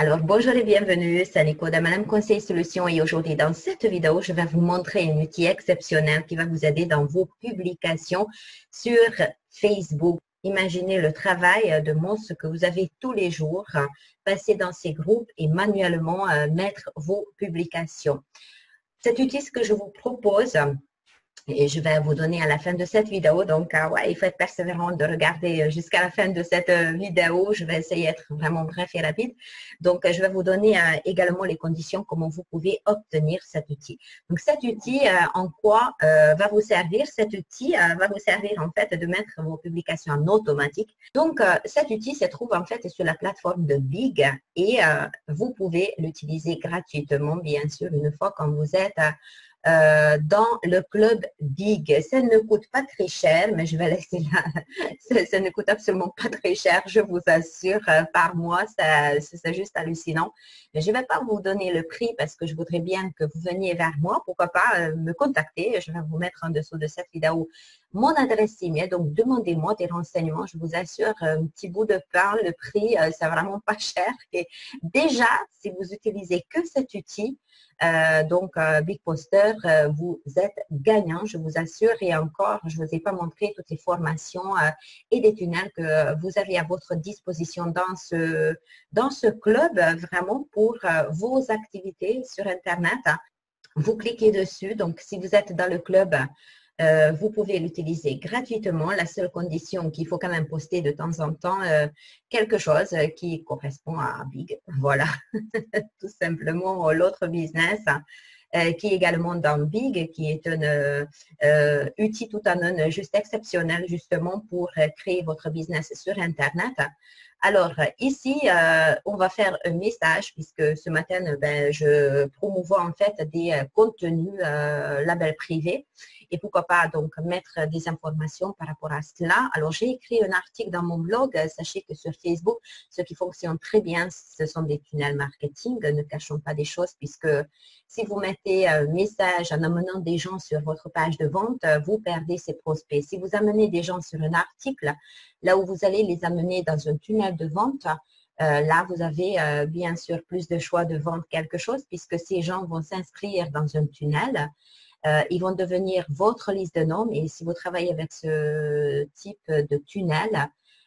Alors, bonjour et bienvenue, c'est Nico de Madame Conseil Solutions et aujourd'hui dans cette vidéo, je vais vous montrer un outil exceptionnel qui va vous aider dans vos publications sur Facebook. Imaginez le travail de monstre que vous avez tous les jours, passer dans ces groupes et manuellement mettre vos publications. Cet outil, ce que je vous propose, et je vais vous donner à la fin de cette vidéo. Donc, ouais, il faut être persévérant de regarder jusqu'à la fin de cette vidéo. Je vais essayer d'être vraiment bref et rapide. Donc, je vais vous donner également les conditions, comment vous pouvez obtenir cet outil. Donc, cet outil, en quoi va vous servir? Cet outil va vous servir en fait de mettre vos publications en automatique. Donc, cet outil se trouve en fait sur la plateforme de Big et vous pouvez l'utiliser gratuitement, bien sûr, une fois quand vous êtes dans le club Big. Ça ne coûte pas très cher, mais je vais laisser là. Ça ne coûte absolument pas très cher, je vous assure, par mois, c'est juste hallucinant. Mais je ne vais pas vous donner le prix parce que je voudrais bien que vous veniez vers moi. Pourquoi pas me contacter. Je vais vous mettre en dessous de cette vidéo mon adresse email. Donc, demandez-moi des renseignements. Je vous assure, un petit bout de pain, le prix, c'est vraiment pas cher. Et déjà, si vous utilisez que cet outil, Big Poster, vous êtes gagnant, je vous assure. Et encore, je ne vous ai pas montré toutes les formations et des tunnels que vous avez à votre disposition dans ce club, vraiment pour vos activités sur Internet. Vous cliquez dessus. Donc, si vous êtes dans le club, vous pouvez l'utiliser gratuitement. La seule condition qu'il faut quand même poster de temps en temps quelque chose qui correspond à Big. Voilà, tout simplement l'autre business qui est également dans Big, qui est un outil tout en un juste exceptionnel justement pour créer votre business sur Internet. Alors, ici, on va faire un message puisque ce matin, je promouvois en fait des contenus label privé et pourquoi pas donc mettre des informations par rapport à cela. Alors, j'ai écrit un article dans mon blog. Sachez que sur Facebook, ce qui fonctionne très bien, ce sont des tunnels marketing. Ne cachons pas des choses puisque si vous mettez un message en amenant des gens sur votre page de vente, vous perdez ces prospects. Si vous amenez des gens sur un article, là où vous allez les amener dans un tunnel de vente, là, vous avez bien sûr plus de choix de vendre quelque chose puisque ces gens vont s'inscrire dans un tunnel. Ils vont devenir votre liste de noms et si vous travaillez avec ce type de tunnel,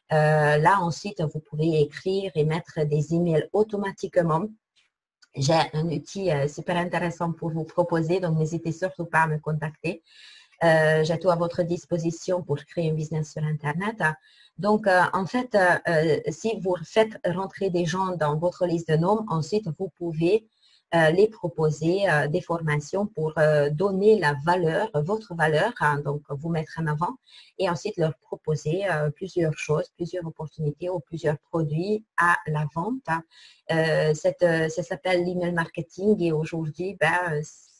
là ensuite, vous pouvez écrire et mettre des emails automatiquement. J'ai un outil super intéressant pour vous proposer, donc n'hésitez surtout pas à me contacter. J'ai tout à votre disposition pour créer un business sur Internet. Donc, en fait, si vous faites rentrer des gens dans votre liste de noms, ensuite, vous pouvez les proposer des formations pour donner la valeur, votre valeur, hein, donc vous mettre en avant et ensuite leur proposer plusieurs choses, plusieurs opportunités ou plusieurs produits à la vente. Ça s'appelle l'email marketing et aujourd'hui,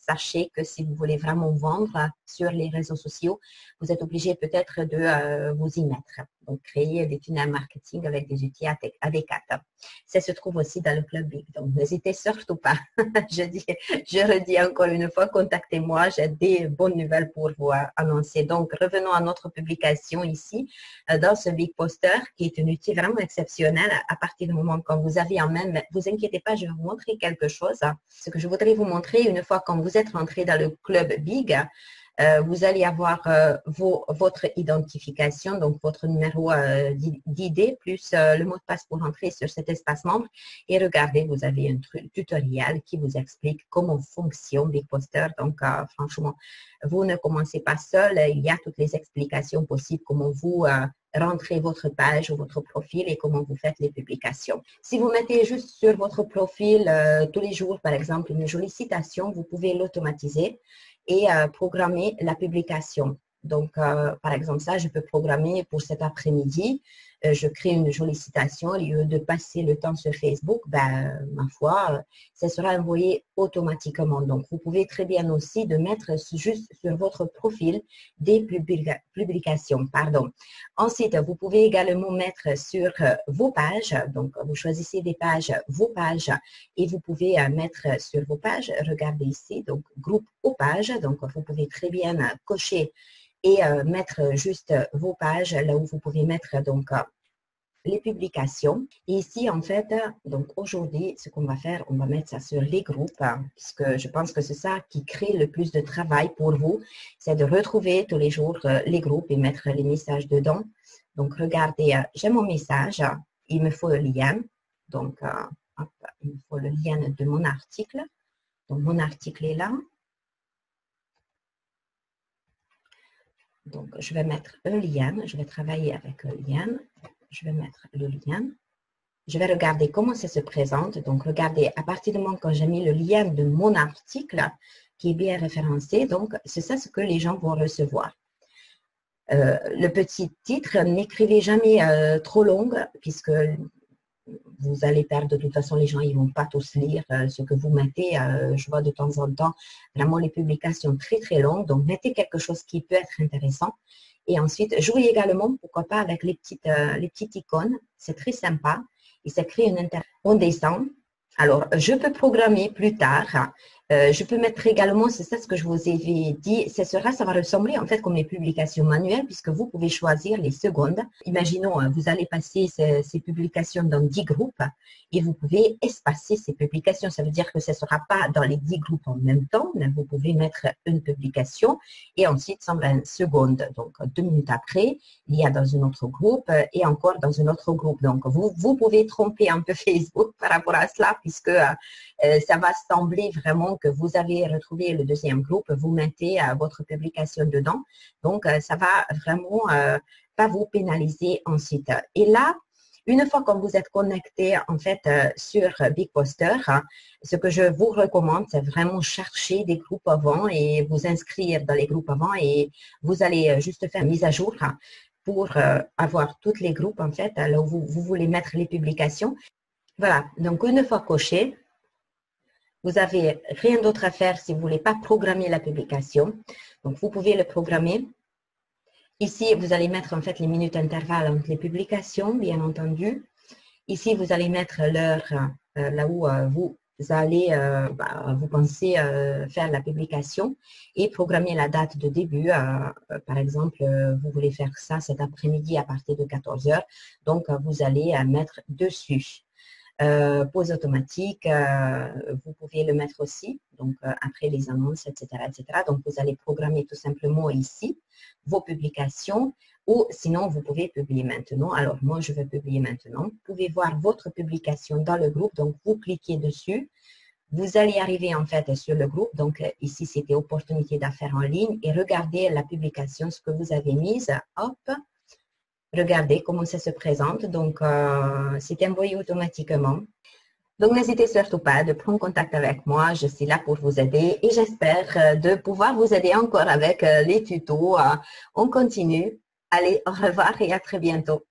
sachez que si vous voulez vraiment vendre sur les réseaux sociaux, vous êtes obligé peut-être de vous y mettre. Donc, créer des tunnels marketing avec des outils AD4. Ça se trouve aussi dans le Club Big. Donc, n'hésitez surtout pas. Je redis encore une fois, contactez-moi. J'ai des bonnes nouvelles pour vous annoncer. Donc, revenons à notre publication ici, dans ce Big Poster, qui est un outil vraiment exceptionnel. À partir du moment quand vous avez en main, mais vous inquiétez pas, je vais vous montrer quelque chose. Ce que je voudrais vous montrer, une fois quand vous êtes rentré dans le Club Big, vous allez avoir votre identification, donc votre numéro d'ID plus le mot de passe pour entrer sur cet espace membre. Et regardez, vous avez un tutoriel qui vous explique comment fonctionne Big Poster. Donc, franchement, vous ne commencez pas seul. Il y a toutes les explications possibles, comment vous rentrez votre page ou votre profil et comment vous faites les publications. Si vous mettez juste sur votre profil tous les jours, par exemple, une jolie citation, vous pouvez l'automatiser et programmer la publication. Donc, par exemple, ça, je peux programmer pour cet après-midi. Je crée une jolie citation. Au lieu de passer le temps sur Facebook, ma foi, ça sera envoyé automatiquement. Donc, vous pouvez très bien aussi de mettre juste sur votre profil des publications. Ensuite, vous pouvez également mettre sur vos pages. Donc, vous choisissez des pages, vos pages, et vous pouvez mettre sur vos pages, regardez ici, donc groupe aux pages. Donc, vous pouvez très bien cocher et mettre juste vos pages là où vous pouvez mettre donc les publications. Et ici, en fait, donc aujourd'hui, ce qu'on va faire, on va mettre ça sur les groupes, puisque je pense que c'est ça qui crée le plus de travail pour vous, c'est de retrouver tous les jours les groupes et mettre les messages dedans. Donc, regardez, j'ai mon message, il me faut le lien. Donc, hop, il me faut le lien de mon article. Donc, mon article est là. Donc, je vais mettre un lien. Je vais travailler avec un lien. Je vais mettre le lien. Je vais regarder comment ça se présente. Donc, regardez, à partir du moment quand j'ai mis le lien de mon article, qui est bien référencé, donc, c'est ça ce que les gens vont recevoir. Le petit titre, n'écrivez jamais trop long, puisque vous allez perdre, de toute façon, les gens ils vont pas tous lire ce que vous mettez. Je vois de temps en temps vraiment les publications très très longues. Donc, mettez quelque chose qui peut être intéressant. Et ensuite, jouez également, pourquoi pas, avec les petites icônes. C'est très sympa. Et ça crée une interaction. On descend. Alors, je peux programmer plus tard. Je peux mettre également, c'est ça ce que je vous ai dit, ça va ressembler en fait comme les publications manuelles puisque vous pouvez choisir les secondes. Imaginons, vous allez passer ces publications dans 10 groupes et vous pouvez espacer ces publications. Ça veut dire que ce ne sera pas dans les 10 groupes en même temps, mais vous pouvez mettre une publication et ensuite 120 secondes. Donc, 2 minutes après, il y a dans un autre groupe et encore dans un autre groupe. Donc, vous pouvez tromper un peu Facebook par rapport à cela puisque ça va sembler vraiment que vous avez retrouvé le deuxième groupe, vous mettez votre publication dedans. Donc, ça va vraiment pas vous pénaliser ensuite. Et là, une fois que vous êtes connecté en fait sur Big Poster, ce que je vous recommande, c'est vraiment chercher des groupes avant et vous inscrire dans les groupes avant et vous allez juste faire une mise à jour pour avoir tous les groupes en fait, là où vous voulez mettre les publications. Voilà, donc une fois coché, vous n'avez rien d'autre à faire si vous ne voulez pas programmer la publication. Donc, vous pouvez le programmer. Ici, vous allez mettre en fait les minutes intervalles entre les publications, bien entendu. Ici, vous allez mettre l'heure là où vous allez, vous pensez faire la publication et programmer la date de début. Par exemple, vous voulez faire ça cet après-midi à partir de 14 heures. Donc, vous allez mettre dessus. Pause automatique, vous pouvez le mettre aussi, donc après les annonces, etc., etc. Donc, vous allez programmer tout simplement ici vos publications ou sinon, vous pouvez publier maintenant. Alors, moi, je vais publier maintenant. Vous pouvez voir votre publication dans le groupe, donc vous cliquez dessus. Vous allez arriver en fait sur le groupe, donc ici, c'était opportunité d'affaires en ligne et regardez la publication, ce que vous avez mise, hop. Regardez comment ça se présente. Donc, c'est envoyé automatiquement. Donc, n'hésitez surtout pas de prendre contact avec moi. Je suis là pour vous aider et j'espère de pouvoir vous aider encore avec les tutos. On continue. Allez, au revoir et à très bientôt.